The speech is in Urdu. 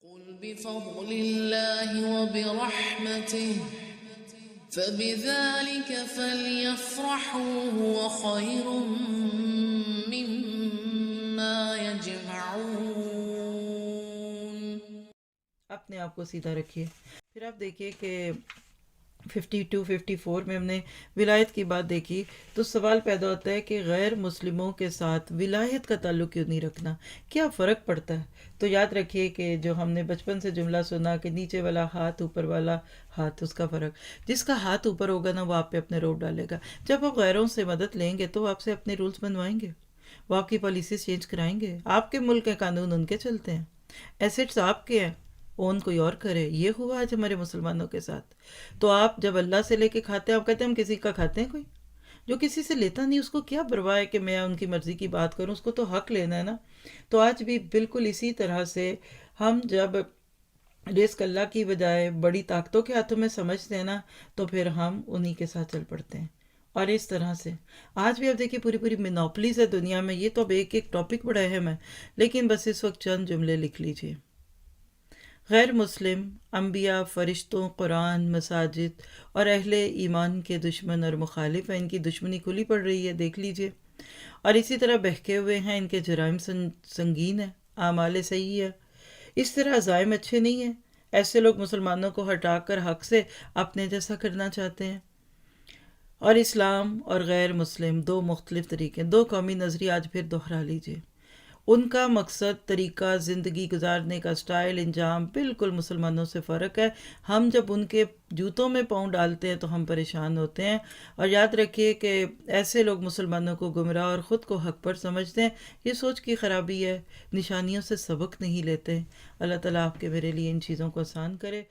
قل بفضل الله وبرحمته فبذلك فليفرحوا هو خير مما يجمعون. اپنے آپ کو سیدھا رکھیے. پھر آپ دیکھیے کہ 52-54 میں ہم نے ولایت کی بات دیکھی تو سوال پیدا ہوتا ہے کہ غیر مسلموں کے ساتھ ولایت کا تعلق کیوں نہیں رکھنا، کیا فرق پڑتا ہے؟ تو یاد رکھیے کہ جو ہم نے بچپن سے جملہ سنا کہ نیچے والا ہاتھ اوپر والا ہاتھ، اس کا فرق، جس کا ہاتھ اوپر ہوگا نا وہ آپ پہ اپنے روپ ڈالے گا. جب آپ غیروں سے مدد لیں گے تو وہ آپ سے اپنے رولز بنوائیں گے، وہ آپ کی پالیسیز چینج کرائیں گے. آپ کے ملک کے قانون ان کے چلتے ہیں، ایسٹس آپ کے ہیں، اون کوئی اور کرے. یہ ہوا آج ہمارے مسلمانوں کے ساتھ. تو آپ جب اللہ سے لے کے کھاتے ہیں، آپ کہتے ہیں ہم کسی کا کھاتے ہیں؟ کوئی جو کسی سے لیتا نہیں اس کو کیا پرواہ ہے کہ میں ان کی مرضی کی بات کروں، اس کو تو حق لینا ہے نا. تو آج بھی بالکل اسی طرح سے ہم جب رزق اللہ کی بجائے بڑی طاقتوں کے ہاتھوں میں سمجھتے ہیں نا تو پھر ہم انہی کے ساتھ چل پڑتے ہیں. اور اس طرح سے آج بھی آپ دیکھیے پوری پوری مینوپلیز ہے دنیا میں. یہ تو اب ایک ایک ٹاپک بڑا اہم ہے، لیکن بس اس وقت چند جملے لکھ لیجئے. غیر مسلم انبیاء، فرشتوں، قرآن، مساجد اور اہل ایمان کے دشمن اور مخالف ہیں. ان کی دشمنی کھلی پڑ رہی ہے، دیکھ لیجئے. اور اسی طرح بہکے ہوئے ہیں، ان کے جرائم سنگین ہیں، اعمال صحیح ہے. اس طرح عزائم اچھے نہیں ہیں. ایسے لوگ مسلمانوں کو ہٹا کر حق سے اپنے جیسا کرنا چاہتے ہیں. اور اسلام اور غیر مسلم دو مختلف طریقے، دو قومی نظریے آج پھر دہرا لیجئے. ان کا مقصد، طریقہ زندگی گزارنے کا سٹائل، انجام بالکل مسلمانوں سے فرق ہے. ہم جب ان کے جوتوں میں پاؤں ڈالتے ہیں تو ہم پریشان ہوتے ہیں. اور یاد رکھیے کہ ایسے لوگ مسلمانوں کو گمراہ اور خود کو حق پر سمجھتے ہیں. یہ سوچ کی خرابی ہے، نشانیوں سے سبق نہیں لیتے. اللہ تعالیٰ آپ کے میرے لیے ان چیزوں کو آسان کرے.